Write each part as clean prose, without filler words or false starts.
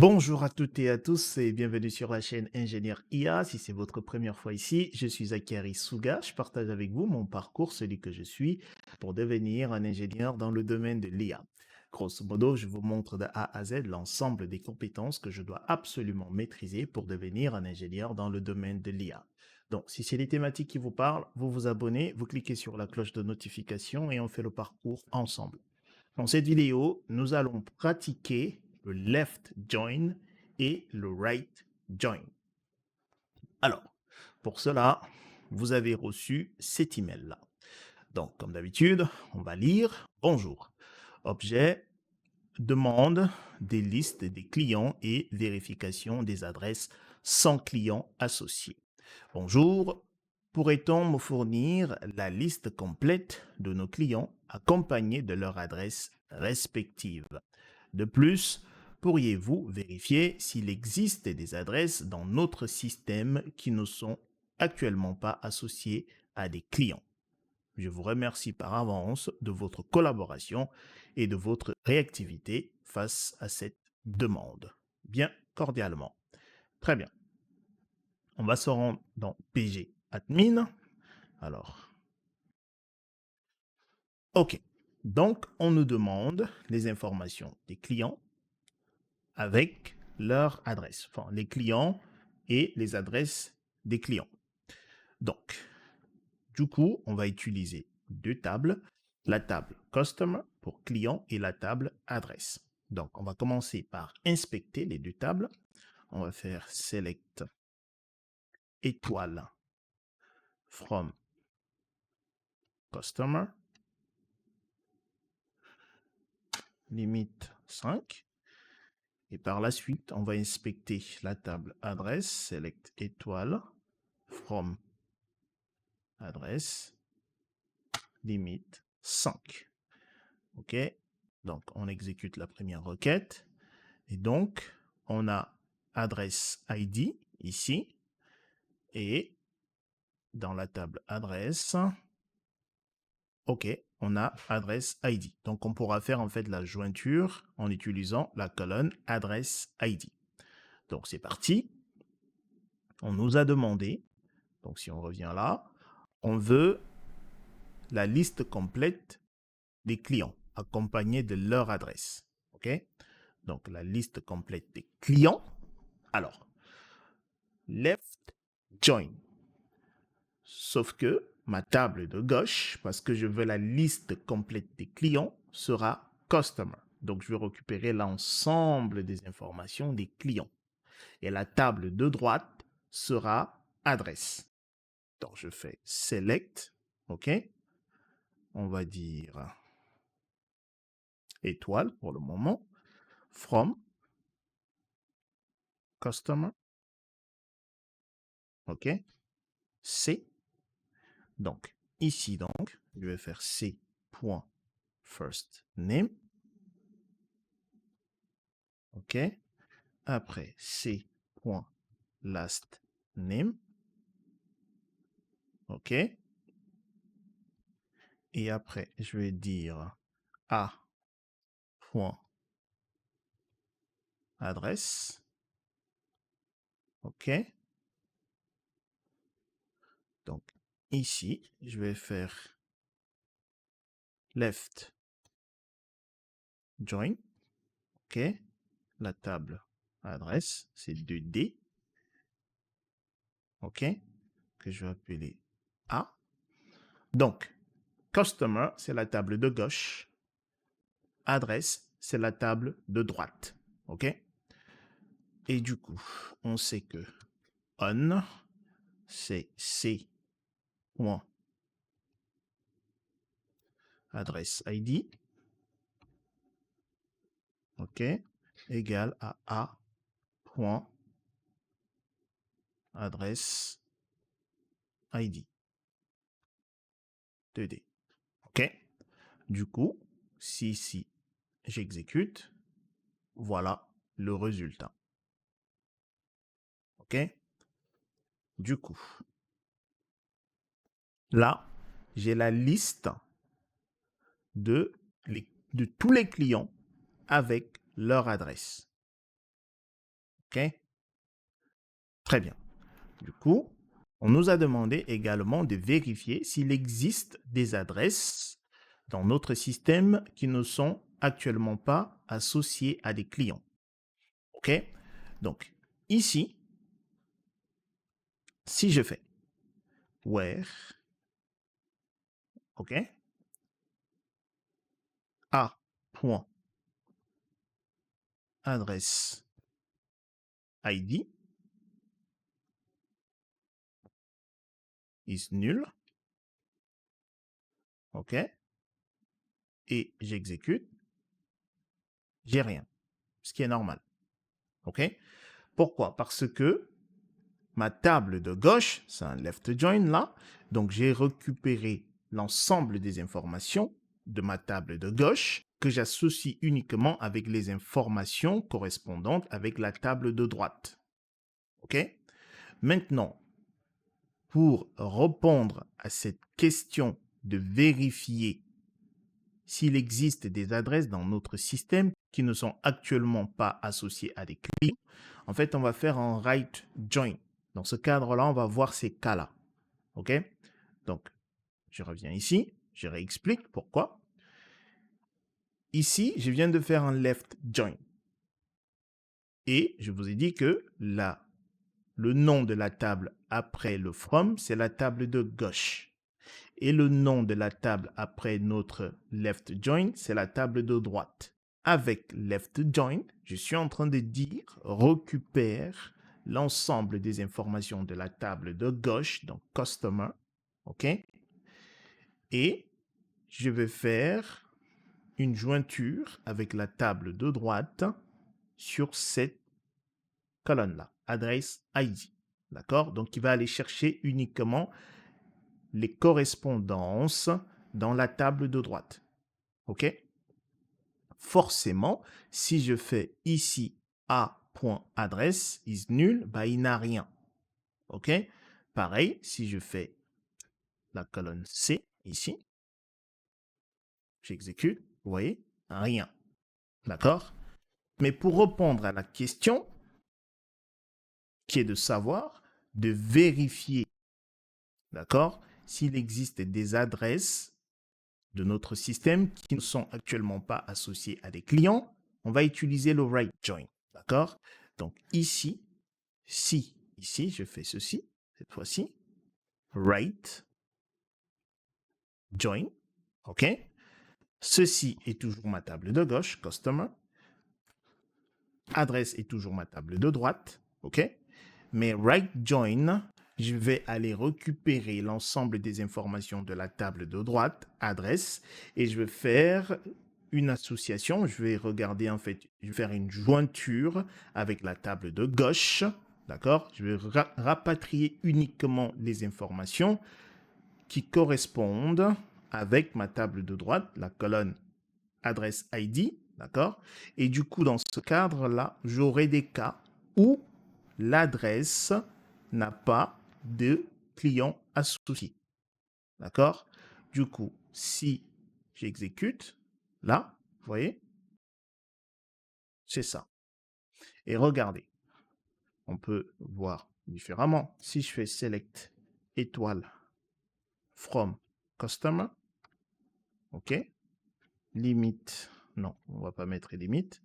Bonjour à toutes et à tous et bienvenue sur la chaîne Ingénieur IA. Si c'est votre première fois ici, je suis Akari Suga. Je partage avec vous mon parcours, celui que je suis, pour devenir un ingénieur dans le domaine de l'IA. Grosso modo, je vous montre de A à Z l'ensemble des compétences que je dois absolument maîtriser pour devenir un ingénieur dans le domaine de l'IA. Donc, si c'est les thématiques qui vous parlent, vous vous abonnez, vous cliquez sur la cloche de notification et on fait le parcours ensemble. Dans cette vidéo, nous allons pratiquer le left join et le right join. Alors, pour cela, vous avez reçu cet email-là. Donc, comme d'habitude, on va lire « Bonjour, objet, demande des listes des clients et vérification des adresses sans client associé. Bonjour, pourrait-on me fournir la liste complète de nos clients accompagnée de leur adresse respective? De plus, pourriez-vous vérifier s'il existe des adresses dans notre système qui ne sont actuellement pas associées à des clients? Je vous remercie par avance de votre collaboration et de votre réactivité face à cette demande. Bien cordialement. Très bien. On va se rendre dans PG Admin. Alors, OK. Donc, on nous demande les informations des clients avec leur adresse. Enfin, les clients et les adresses des clients. Donc, du coup, on va utiliser deux tables. La table Customer pour client et la table adresse. Donc, on va commencer par inspecter les deux tables. On va faire Select étoile from Customer, limite 5. Et par la suite, on va inspecter la table adresse, Select étoile from adresse, limite 5. OK? Donc, on exécute la première requête. Et donc, on a adresse ID ici. Et dans la table adresse, OK, on a adresse ID. Donc, on pourra faire en fait la jointure en utilisant la colonne adresse ID. Donc, c'est parti. On nous a demandé, donc si on revient là, on veut la liste complète des clients accompagnée de leur adresse. OK? Donc, la liste complète des clients. Alors, left join. Sauf que ma table de gauche, parce que je veux la liste complète des clients, sera customer. Donc, je vais récupérer l'ensemble des informations des clients. Et la table de droite sera adresse. Donc, je fais select. OK? On va dire étoile pour le moment. From customer. OK? C. Donc, ici, donc, je vais faire C.first_name. OK? Après, C.last_name. OK? Et après, je vais dire A.adresse. OK? Donc, ici, je vais faire left join. OK? La table adresse, c'est 2D. OK? Que je vais appeler A. Donc, customer, c'est la table de gauche. Adresse, c'est la table de droite. OK? Et du coup, on sait que on, c'est C.adresse ID. OK? Égale à A.adresse ID. 2D. OK? Du coup, si ici, j'exécute, voilà le résultat. OK? Du coup, là, j'ai la liste de tous les clients avec leur adresse. OK? Très bien. Du coup, on nous a demandé également de vérifier s'il existe des adresses dans notre système qui ne sont actuellement pas associées à des clients. OK? Donc, ici, si je fais where, OK, a.adresse ID is nul, OK, et j'exécute, j'ai rien, ce qui est normal. OK? Pourquoi? Parce que ma table de gauche, c'est un left join là, donc j'ai récupéré l'ensemble des informations de ma table de gauche que j'associe uniquement avec les informations correspondantes avec la table de droite. OK? Maintenant, pour répondre à cette question de vérifier s'il existe des adresses dans notre système qui ne sont actuellement pas associées à des clients, en fait, on va faire un right join. Dans ce cadre-là, on va voir ces cas-là. OK? Donc, je reviens ici, je réexplique pourquoi. Ici, je viens de faire un left join. Et je vous ai dit que le nom de la table après le from, c'est la table de gauche. Et le nom de la table après notre left join, c'est la table de droite. Avec left join, je suis en train de dire récupère l'ensemble des informations de la table de gauche, donc customer, OK? Et je vais faire une jointure avec la table de droite sur cette colonne-là, adresse ID. D'accord? Donc, il va aller chercher uniquement les correspondances dans la table de droite. OK? Forcément, si je fais ici a.adresse is nul, bah, il n'a rien. OK? Pareil, si je fais la colonne C ici, j'exécute, vous voyez, rien. D'accord? Mais pour répondre à la question, qui est de savoir, de vérifier, d'accord, s'il existe des adresses de notre système qui ne sont actuellement pas associées à des clients, on va utiliser le right join, d'accord? Donc ici, ici, je fais ceci, cette fois-ci, right join, ok? Ceci est toujours ma table de gauche, customer. Adresse est toujours ma table de droite, ok? Mais right join, je vais aller récupérer l'ensemble des informations de la table de droite, adresse, et je vais faire une association. Je vais regarder, en fait, je vais faire une jointure avec la table de gauche, d'accord? Je vais rapatrier uniquement les informations qui correspondent avec ma table de droite, la colonne adresse ID, d'accord? Et du coup, dans ce cadre-là, j'aurai des cas où l'adresse n'a pas de client associé, d'accord? Du coup, si j'exécute, là, vous voyez, c'est ça. Et regardez, on peut voir différemment. Si je fais select étoile from customer, ok, limite, non, on va pas mettre limite,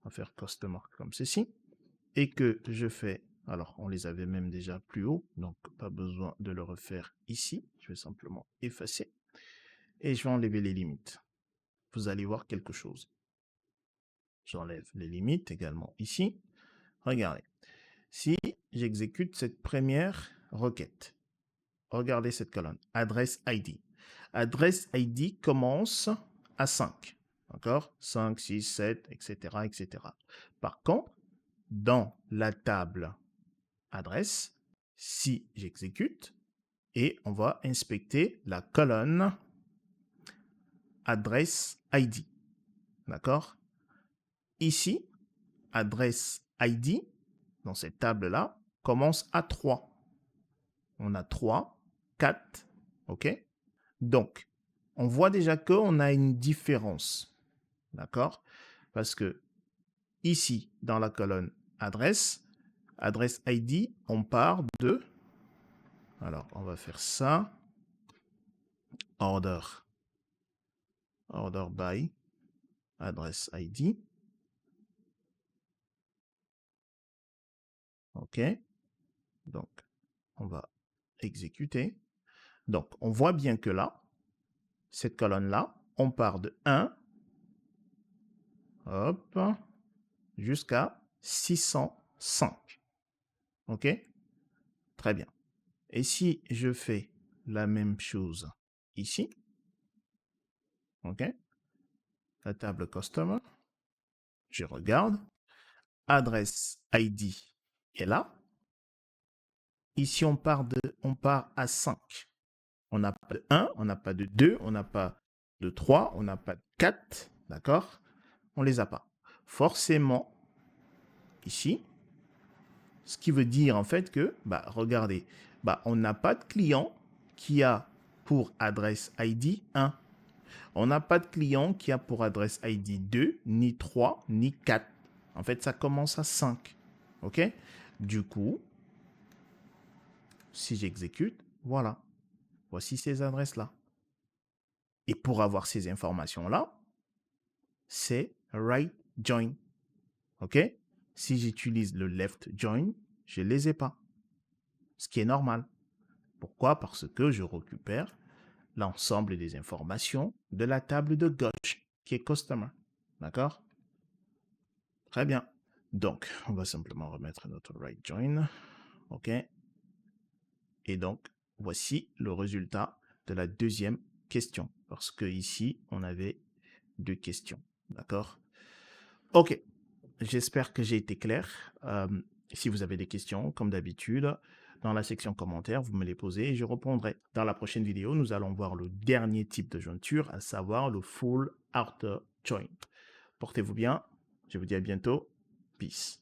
on va faire customer comme ceci, et que je fais, alors on les avait même déjà plus haut, donc pas besoin de le refaire ici, je vais simplement effacer, et je vais enlever les limites. Vous allez voir quelque chose. J'enlève les limites également ici. Regardez, si j'exécute cette première requête, regardez cette colonne, adresse ID. Adresse ID commence à 5. D'accord? 5, 6, 7, etc., etc. Par contre, dans la table adresse, si j'exécute, et on va inspecter la colonne adresse ID. D'accord? Ici, adresse ID, dans cette table-là, commence à 3. On a 3, 4, ok? Donc, on voit déjà qu'on a une différence, d'accord? Parce que ici, dans la colonne adresse, Adresse ID, on part de... Alors, on va faire ça. Order. Order by adresse ID. OK. Donc, on va exécuter. Donc, on voit bien que là, cette colonne-là, on part de 1, hop, jusqu'à 605. OK? Très bien. Et si je fais la même chose ici, OK? La table Customer, je regarde, adresse ID est là. Ici, on part à 5. On n'a pas de 1, on n'a pas de 2, on n'a pas de 3, on n'a pas de 4, d'accord? On ne les a pas. Forcément, ici, ce qui veut dire en fait que, regardez, on n'a pas de client qui a pour adresse ID 1. On n'a pas de client qui a pour adresse ID 2, ni 3, ni 4. En fait, ça commence à 5. OK? Du coup, si j'exécute, voilà. Voici ces adresses-là. Et pour avoir ces informations-là, c'est right join. OK? Si j'utilise le left join, je ne les ai pas. Ce qui est normal. Pourquoi? Parce que je récupère l'ensemble des informations de la table de gauche, qui est customer. D'accord? Très bien. Donc, on va simplement remettre notre right join. OK? Et donc, voici le résultat de la deuxième question. Parce que ici, on avait deux questions. D'accord? OK. J'espère que j'ai été clair. Si vous avez des questions, comme d'habitude, dans la section commentaires, vous me les posez et je répondrai. Dans la prochaine vidéo, nous allons voir le dernier type de jointure, à savoir le full outer joint. Portez-vous bien. Je vous dis à bientôt. Peace.